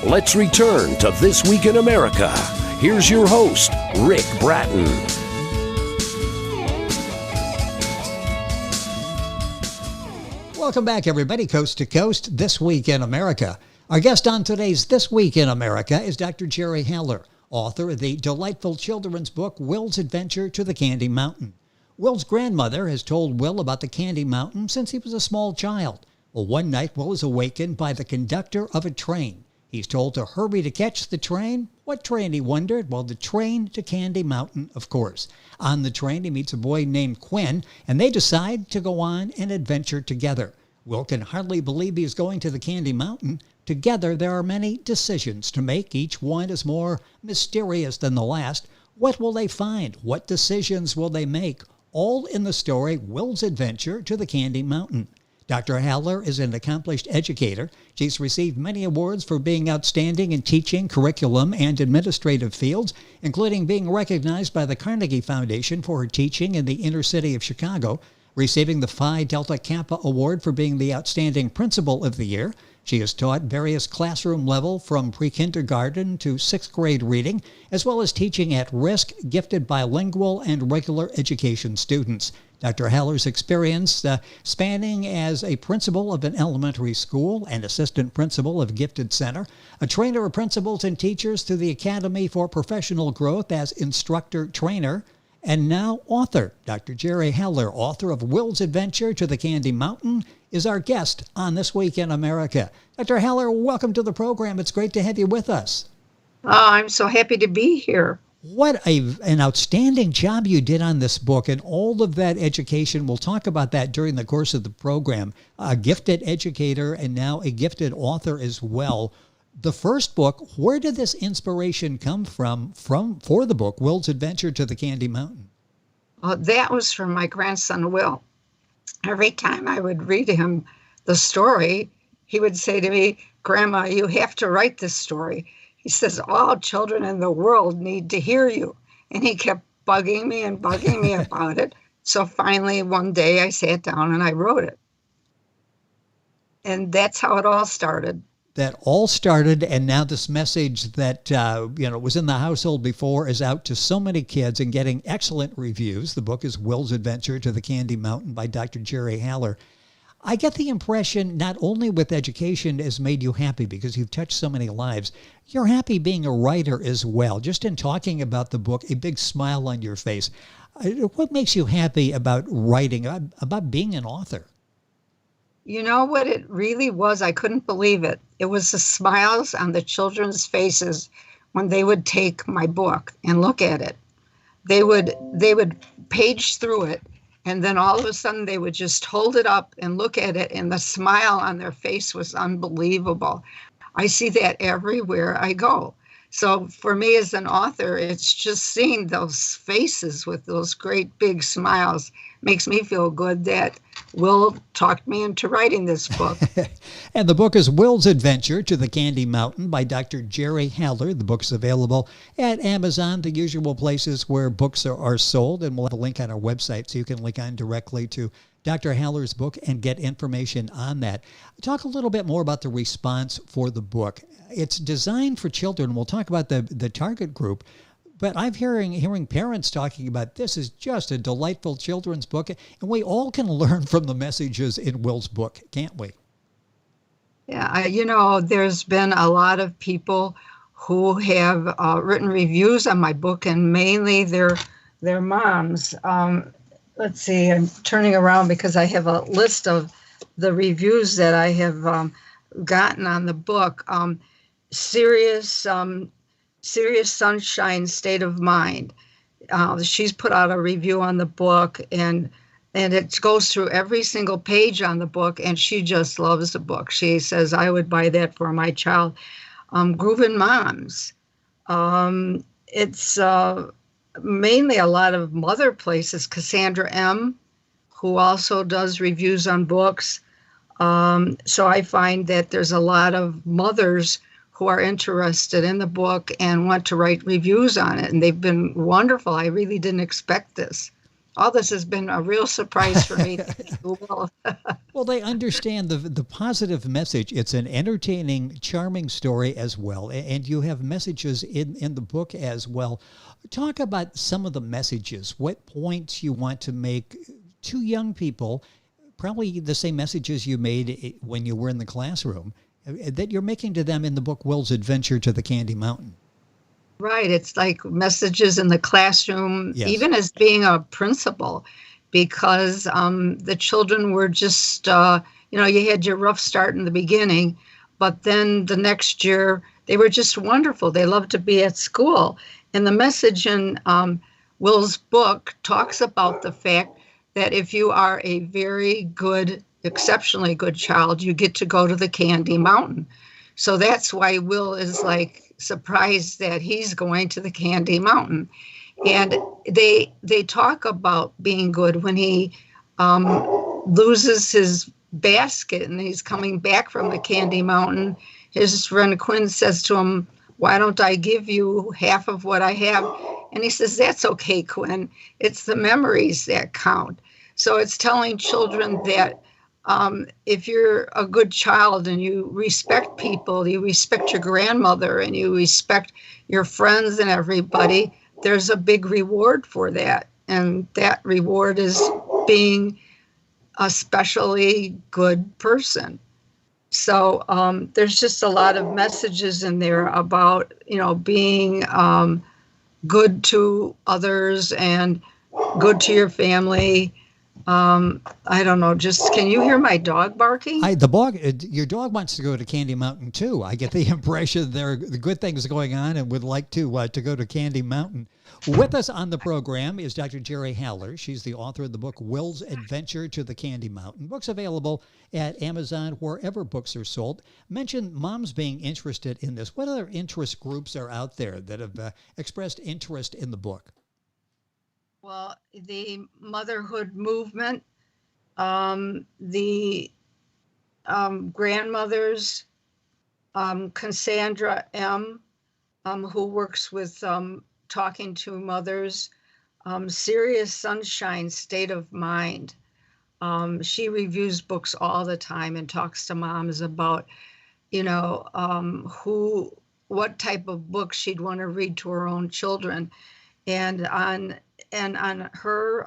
Let's return to This Week in America. Here's your host, Rick Bratton. Welcome back, everybody, coast to coast, This Week in America. Our guest on today's This Week in America is Dr. Gerry Haller, author of the delightful children's book, Will's Adventure to the Candy Mountain. Will's grandmother has told Will about the Candy Mountain since he was a small child. Well, one night, Will is awakened by the conductor of a train. He's told to hurry to catch the train. What train, he wondered? Well, the train to Candy Mountain, of course. On the train, he meets a boy named Quinn, and they decide to go on an adventure together. Will can hardly believe he's going to the Candy Mountain. Together, there are many decisions to make. Each one is more mysterious than the last. What will they find? What decisions will they make? All in the story, Will's Adventure to the Candy Mountain. Dr. Haller is an accomplished educator. She's received many awards for being outstanding in teaching, curriculum, and administrative fields, including being recognized by the Carnegie Foundation for her teaching in the inner city of Chicago, receiving the Phi Delta Kappa Award for being the Outstanding Principal of the Year. She has taught various classroom level from pre-kindergarten to 6th grade reading, as well as teaching at-risk, gifted bilingual, and regular education students. Dr. Haller's experience spanning as a principal of an elementary school and assistant principal of Gifted Center, a trainer of principals and teachers through the Academy for Professional Growth as instructor-trainer, and now author. Dr. Gerry Haller, author of Will's Adventure to the Candy Mountain, is our guest on This Week in America. Dr. Haller, welcome to the program. It's great to have you with us. Oh, I'm so happy to be here. What an outstanding job you did on this book and all of that education. We'll talk about that during the course of the program. A gifted educator and now a gifted author as well. The first book, where did this inspiration come from for the book, Will's Adventure to the Candy Mountain? That was from my grandson, Will. Every time I would read him the story, he would say to me, "Grandma, you have to write this story." He says, "All children in the world need to hear you." And he kept bugging me about it. So finally, one day I sat down and I wrote it. And that's how it all started. That all started, and now this message that was in the household before is out to so many kids and getting excellent reviews. The book is Will's Adventure to the Candy Mountain by Dr. Gerry Haller. I get the impression not only with education has made you happy because you've touched so many lives, you're happy being a writer as well. Just in talking about the book, a big smile on your face. What makes you happy about writing, about being an author? You know what it really was? I couldn't believe it. It was the smiles on the children's faces when they would take my book and look at it. They would page through it, and then all of a sudden they would just hold it up and look at it, and the smile on their face was unbelievable. I see that everywhere I go. So for me as an author, it's just seeing those faces with those great big smiles makes me feel good that Will talked me into writing this book. And the book is Will's Adventure to the Candy Mountain by Dr. Gerry Haller. The book's available at Amazon, the usual places where books are sold, and we'll have a link on our website so you can link on directly to Dr. Haller's book and get information on that. Talk a little bit more about the response for the book. It's designed for children. We'll talk about the target group, but I'm hearing parents talking about this is just a delightful children's book, and we all can learn from the messages in Will's book, can't we? Yeah, there's been a lot of people who have written reviews on my book, and mainly their moms. Let's see, I'm turning around because I have a list of the reviews that I have gotten on the book. Serious Sunshine State of Mind. She's put out a review on the book, and it goes through every single page on the book, and she just loves the book. She says, "I would buy that for my child." Groovin' Moms. It's mainly a lot of mother places. Cassandra M., who also does reviews on books. So I find that there's a lot of mothers who are interested in the book and want to write reviews on it. And they've been wonderful. I really didn't expect this. all this has been a real surprise for me. Thank you, Will. Well, they understand the positive message. It's an entertaining, charming story as well. And you have messages in the book as well. Talk about some of the messages, what points you want to make to young people, probably the same messages you made when you were in the classroom, that you're making to them in the book, Will's Adventure to the Candy Mountain. Right. It's like messages in the classroom, Yes. even as being a principal, because the children were just, you had your rough start in the beginning, but then the next year they were just wonderful. They loved to be at school. And the message in Will's book talks about the fact that if you are a very good, exceptionally good child, you get to go to the Candy Mountain. So that's why Will is like surprised that he's going to the Candy Mountain. And they talk about being good when he loses his basket and he's coming back from the Candy Mountain. His friend Quinn says to him, "Why don't I give you half of what I have?" And he says, "That's okay, Quinn. It's the memories that count." So it's telling children that if you're a good child and you respect people, you respect your grandmother and you respect your friends and everybody, there's a big reward for that. And that reward is being a specially good person. So there's just a lot of messages in there about, being good to others and good to your family. I don't know. Just can you hear my dog barking? Your dog wants to go to Candy Mountain too. I get the impression there are good things going on and would like to go to Candy Mountain. With us on the program is Dr. Gerry Haller. She's the author of the book Will's Adventure to the Candy Mountain. Books available at Amazon, wherever books are sold. Mention moms being interested in this. What other interest groups are out there that have expressed interest in the book? Well, the motherhood movement, the grandmothers, Cassandra M., who works with talking to mothers, Serious Sunshine, State of Mind. She reviews books all the time and talks to moms about, what type of books she'd want to read to her own children. And on her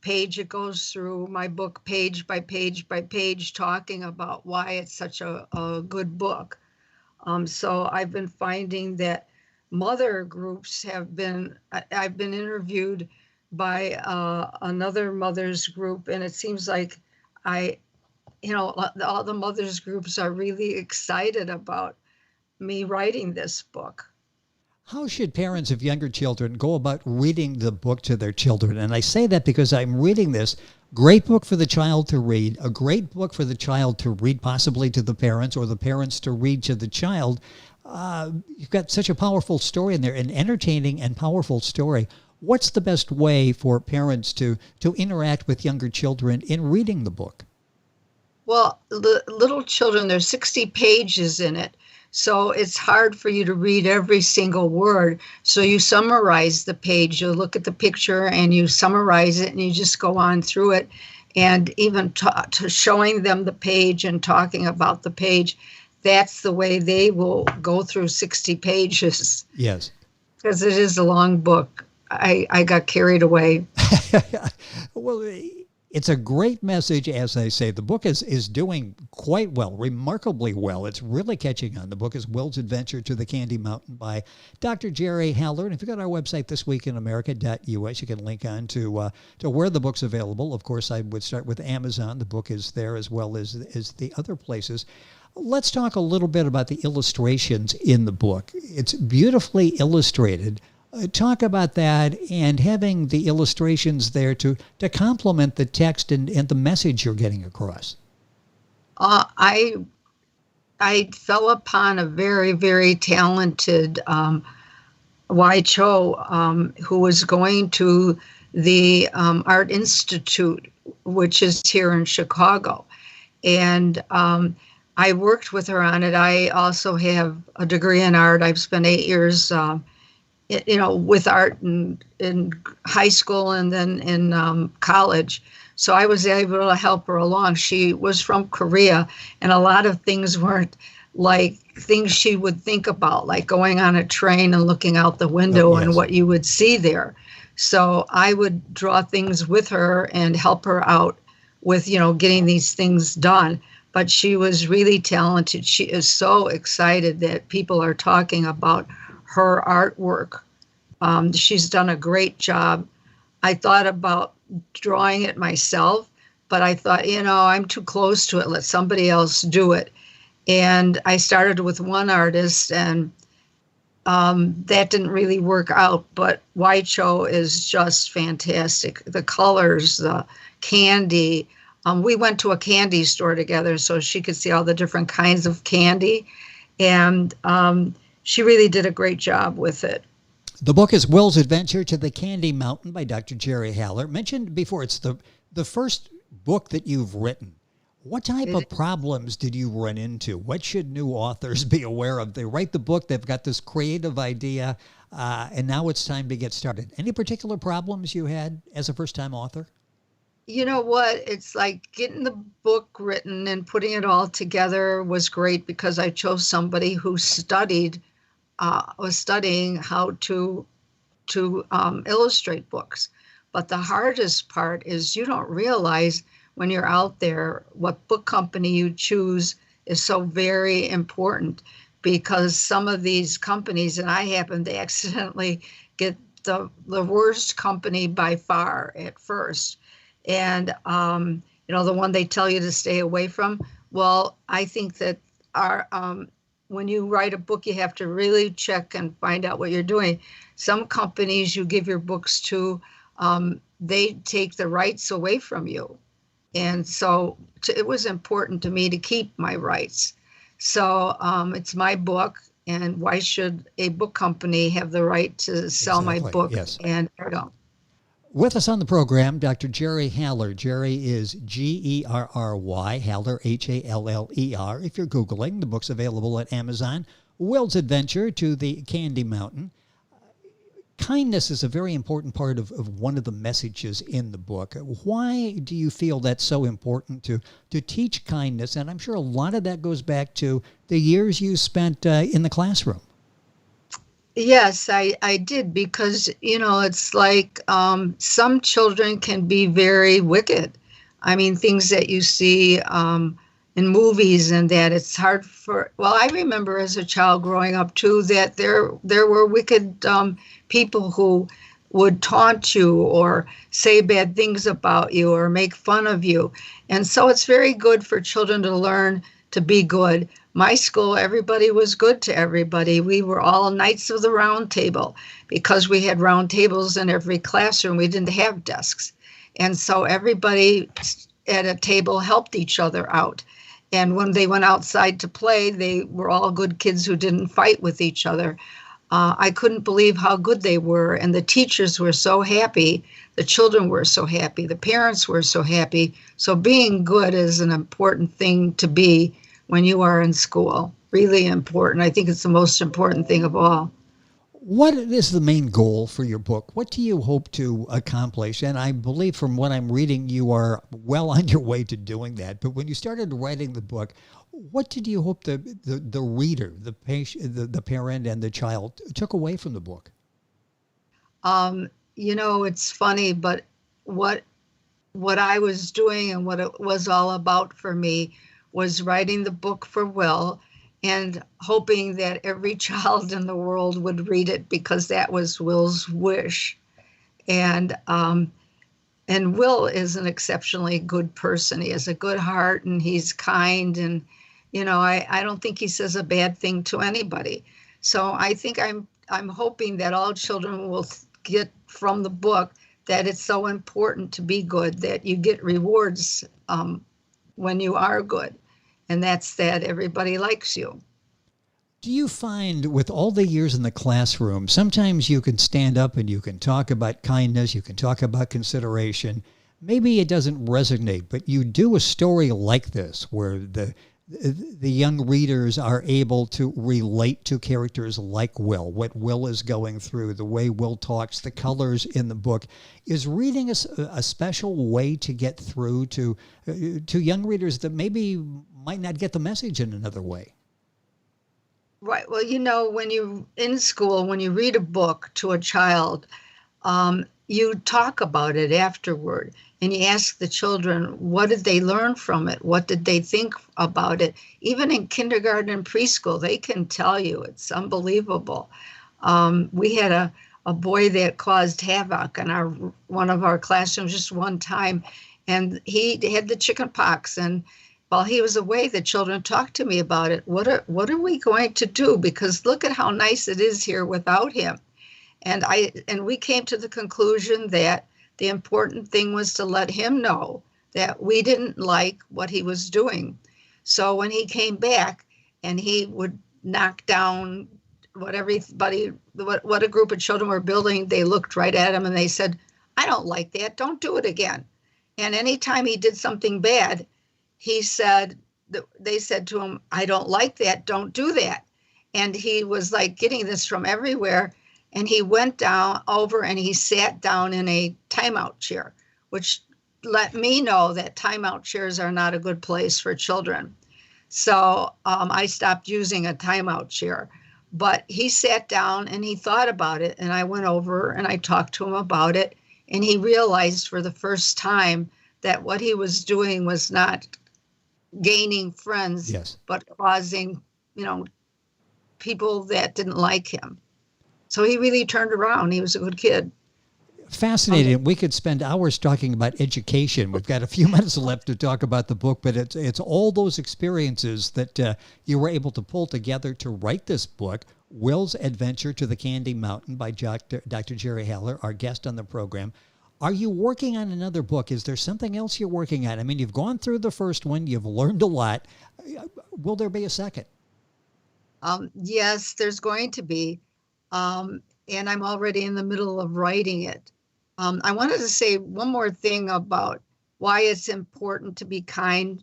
page, it goes through my book page by page by page, talking about why it's such a good book. So I've been finding that mother groups I've been interviewed by another mothers group, and it seems like all the mothers groups are really excited about me writing this book. How should parents of younger children go about reading the book to their children? And I say that because I'm reading this great book for the child to read, a great book for the child to read possibly to the parents or the parents to read to the child. You've got such a powerful story in there, an entertaining and powerful story. What's the best way for parents to interact with younger children in reading the book? Well, the little children, there's 60 pages in it. So it's hard for you to read every single word. So you summarize the page, you look at the picture and you summarize it and you just go on through it. And even to showing them the page and talking about the page, that's the way they will go through 60 pages. Yes. Because it is a long book. I got carried away. Well, it's a great message, as I say. The book is doing quite well, remarkably well. It's really catching on. The book is Will's Adventure to the Candy Mountain by Dr. Gerry Haller. And if you go to our website, thisweekinamerica.us, you can link on to where the book's available. Of course, I would start with Amazon. The book is there as well as the other places. Let's talk a little bit about the illustrations in the book. It's beautifully illustrated. Talk about that and having the illustrations there to complement the text and the message you're getting across. I fell upon a very, very talented Y Cho who was going to the Art Institute, which is here in Chicago. And I worked with her on it. I also have a degree in art. I've spent 8 years with art in high school and then in college. So I was able to help her along. She was from Korea, and a lot of things weren't like things she would think about, like going on a train and looking out the window and what you would see there. So I would draw things with her and help her out with, getting these things done. But she was really talented. She is so excited that people are talking about her artwork. She's done a great job. I thought about drawing it myself, but I thought, I'm too close to it. Let somebody else do it. And I started with one artist, and that didn't really work out. But Waicho is just fantastic. The colors, the candy. We went to a candy store together so she could see all the different kinds of candy. And she really did a great job with it. The book is Will's Adventure to the Candy Mountain by Dr. Gerry Haller. Mentioned before, it's the first book that you've written. What type of problems did you run into? What should new authors be aware of? They write the book, they've got this creative idea, and now it's time to get started. Any particular problems you had as a first-time author? You know what? It's like getting the book written and putting it all together was great because I chose somebody who was studying how to illustrate books. But the hardest part is you don't realize when you're out there what book company you choose is so very important, because some of these companies, and I happened to accidentally get the worst company by far at first. And, the one they tell you to stay away from. Well, I think that when you write a book, you have to really check and find out what you're doing. Some companies you give your books to, they take the rights away from you. And so it was important to me to keep my rights. So it's my book, and why should a book company have the right to sell my book? Yes. And I don't. With us on the program, Dr. Gerry Haller. Gerry is Gerry, Haller, Haller. If you're Googling, the book's available at Amazon. Will's Adventure to the Candy Mountain. Kindness is a very important part of one of the messages in the book. Why do you feel that's so important to teach kindness? And I'm sure a lot of that goes back to the years you spent in the classroom. Yes, I did, because, it's like some children can be very wicked. I mean, things that you see in movies and that it's hard for, well, I remember as a child growing up too, that there were wicked people who would taunt you or say bad things about you or make fun of you. And so it's very good for children to learn to be good. My school, everybody was good to everybody. We were all Knights of the Round Table because we had round tables in every classroom. We didn't have desks. And so everybody at a table helped each other out. And when they went outside to play, they were all good kids who didn't fight with each other. I couldn't believe how good they were. And the teachers were so happy. The children were so happy. The parents were so happy. So being good is an important thing to be when you are in school. Really important. I think it's the most important thing of all. What is the main goal for your book? What do you hope to accomplish? And I believe from what I'm reading, you are well on your way to doing that. But when you started writing the book, what did you hope the reader, the patient, the parent, and the child took away from the book? It's funny, but what I was doing and what it was all about for me was writing the book for Will and hoping that every child in the world would read it, because that was Will's wish. And Will is an exceptionally good person. He has a good heart and he's kind, and I don't think he says a bad thing to anybody. So I think I'm hoping that all children will get from the book that it's so important to be good, that you get rewards when you are good. And that's that everybody likes you. Do you find with all the years in the classroom, sometimes you can stand up and you can talk about kindness, you can talk about consideration. Maybe it doesn't resonate, but you do a story like this where the young readers are able to relate to characters like Will, what Will is going through, the way Will talks, the colors in the book. Is reading a special way to get through to young readers that maybe might not get the message in another way? Right. Well, when you in school, when you read a book to a child, you talk about it afterward, and you ask the children, what did they learn from it? What did they think about it? Even in kindergarten and preschool, they can tell you. It's unbelievable. We had a boy that caused havoc in one of our classrooms just one time, and he had the chicken pox. And while he was away, the children talked to me about it. What are we going to do? Because look at how nice it is here without him. And we came to the conclusion that the important thing was to let him know that we didn't like what he was doing. So when he came back and he would knock down what a group of children were building, they looked right at him and they said, I don't like that. Don't do it again. And anytime he did something bad, they said to him, I don't like that. Don't do that. And he was like getting this from everywhere. And he went over and he sat down in a timeout chair, which let me know that timeout chairs are not a good place for children. So I stopped using a timeout chair. But he sat down and he thought about it. And I went over and I talked to him about it. And he realized for the first time that what he was doing was not gaining friends, yes, but causing, people that didn't like him. So he really turned around. He was a good kid. Fascinating. We could spend hours talking about education. We've got a few minutes left to talk about the book, but it's all those experiences that you were able to pull together to write this book, Will's Adventure to the Candy Mountain by Dr. Gerry Haller, our guest on the program. Are you working on another book? Is there something else you're working on? I mean, you've gone through the first one. You've learned a lot. Will there be a second? Yes, there's going to be. And I'm already in the middle of writing it. I wanted to say one more thing about why it's important to be kind,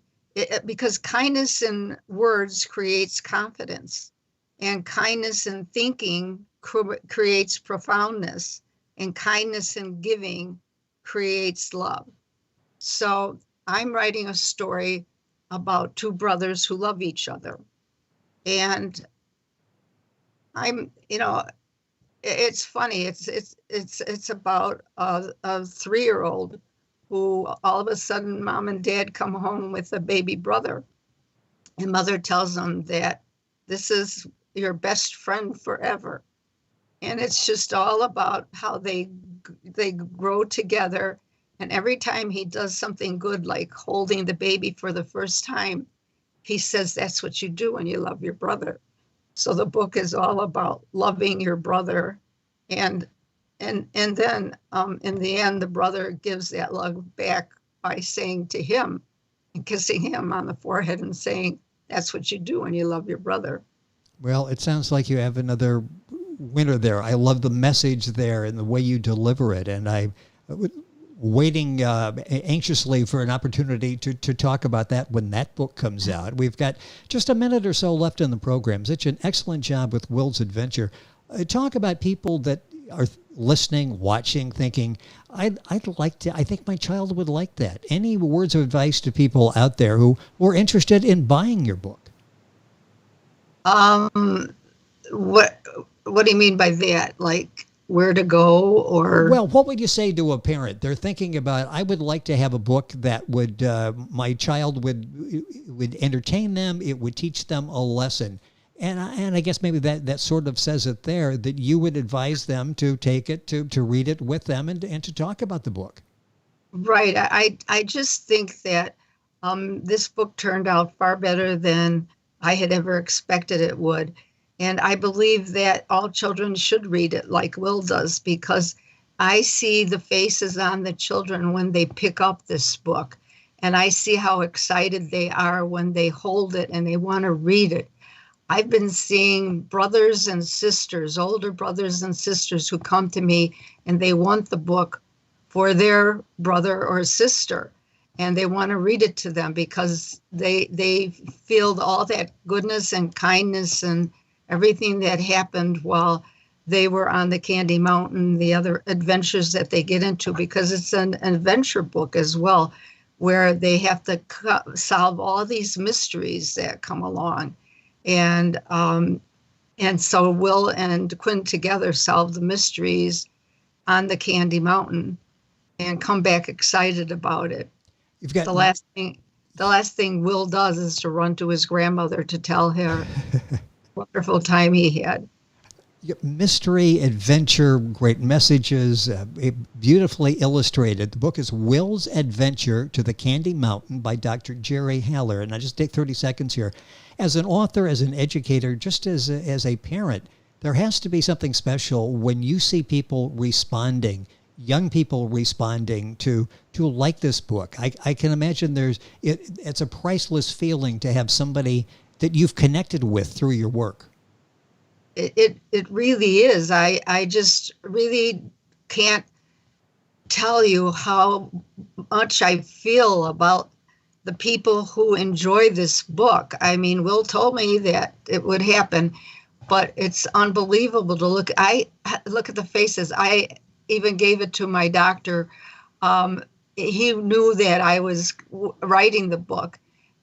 because kindness in words creates confidence, and kindness in thinking creates profoundness, and kindness in giving creates love. So I'm writing a story about two brothers who love each other. And it's funny. It's about a 3-year-old who all of a sudden mom and dad come home with a baby brother, and mother tells them that this is your best friend forever. And it's just all about how they grow together. And every time he does something good, like holding the baby for the first time, he says that's what you do when you love your brother. So the book is all about loving your brother, and then in the end, the brother gives that love back by saying to him and kissing him on the forehead and saying, "That's what you do when you love your brother." Well, it sounds like you have another winner there. I love the message there and the way you deliver it, and I'm waiting anxiously for an opportunity to talk about that when that book comes out. We've got just a minute or so left in the program. Such an excellent job with Will's Adventure. Talk about people that are listening, watching, thinking, I think my child would like that. Any words of advice to people out there who are interested in buying your book? What do you mean by that? Like where to go, or? Well, what would you say to a parent? They're thinking about, I would like to have a book that would, my child would entertain them. It would teach them a lesson. And I guess maybe that sort of says it there, that you would advise them to take it, to read it with them and to talk about the book. Right. I just think that this book turned out far better than I had ever expected it would. And I believe that all children should read it like Will does, because I see the faces on the children when they pick up this book. And I see how excited they are when they hold it and they want to read it. I've been seeing brothers and sisters, older brothers and sisters, who come to me and they want the book for their brother or sister. and they want to read it to them because they feel all that goodness and kindness and everything that happened while they were on the Candy Mountain, the other adventures that they get into, because it's an adventure book as well, where they have to solve all these mysteries that come along. And so Will and Quinn together solve the mysteries on the Candy Mountain and come back excited about it. You've got the last thing Will does is to run to his grandmother to tell her wonderful time he had. Mystery, adventure, great messages, beautifully illustrated. The book is Will's Adventure to the Candy Mountain by Dr. Gerry Haller. And I just take 30 seconds here. As an author, as an educator, just as a parent, there has to be something special when you see people responding, young people responding to like this book. I can imagine it's a priceless feeling to have somebody that you've connected with through your work. It really is. I just really can't tell you how much I feel about the people who enjoy this book. I mean, Will told me that it would happen, but it's unbelievable to look. I look at the faces. I even gave it to my doctor. He knew that I was writing the book,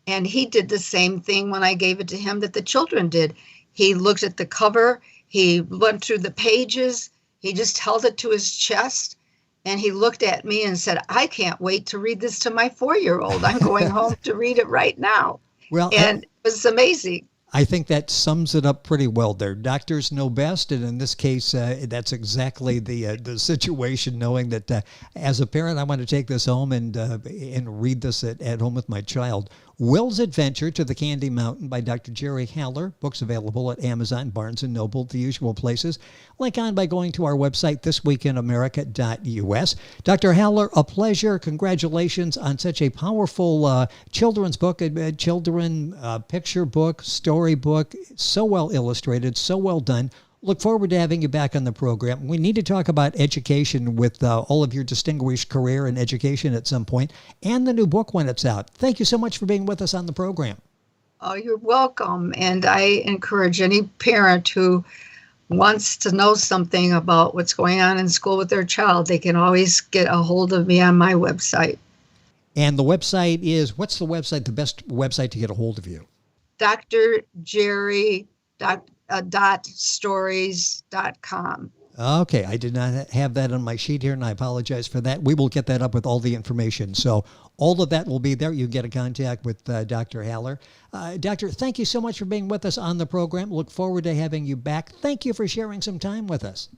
and he did the same thing when I gave it to him that the children did. He looked at the cover, he went through the pages, he just held it to his chest, and he looked at me and said, I can't wait to read this to my 4-year-old. I'm going home to read it right now. Well, and it was amazing. I think that sums it up pretty well there. Doctors know best, and in this case, that's exactly the situation, knowing that as a parent, I want to take this home and read this at home with my child. Will's Adventure to the Candy Mountain by Dr. Gerry Haller. Books available at Amazon, Barnes & Noble, the usual places. Link on by going to our website, thisweekinamerica.us. Dr. Haller, a pleasure. Congratulations on such a powerful children's book, picture book, story book. So well illustrated, so well done. Look forward to having you back on the program. We need to talk about education with all of your distinguished career in education at some point, and the new book when it's out. Thank you so much for being with us on the program. Oh, you're welcome. And I encourage any parent who wants to know something about what's going on in school with their child, they can always get a hold of me on my website. And the website is, what's the website, the best website to get a hold of you? drgerry.stories.com. Okay, I did not have that on my sheet here, and I apologize for that. We will get that up with all the information. So all of that will be there. You get a contact with Dr. Haller. Doctor, thank you so much for being with us on the program. Look forward to having you back. Thank you for sharing some time with us.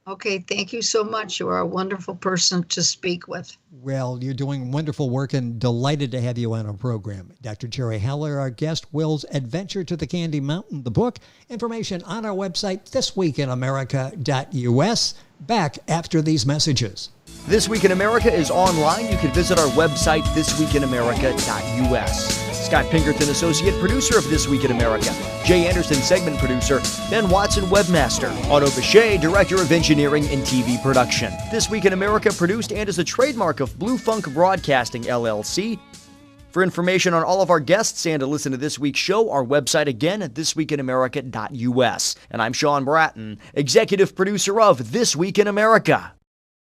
Okay, thank you so much. You are a wonderful person to speak with. Well, you're doing wonderful work and delighted to have you on our program. Dr. Gerry Haller, our guest. Will's Adventure to the Candy Mountain, the book. Information on our website, thisweekinamerica.us. Back after these messages. This Week in America is online. You can visit our website, thisweekinamerica.us. Scott Pinkerton, associate producer of This Week in America. Jay Anderson, segment producer. Ben Watson, webmaster. Otto Bechet, director of engineering and TV production. This Week in America produced and is a trademark of Blue Funk Broadcasting, LLC. For information on all of our guests and to listen to this week's show, our website again at thisweekinamerica.us. And I'm Sean Bratton, executive producer of This Week in America.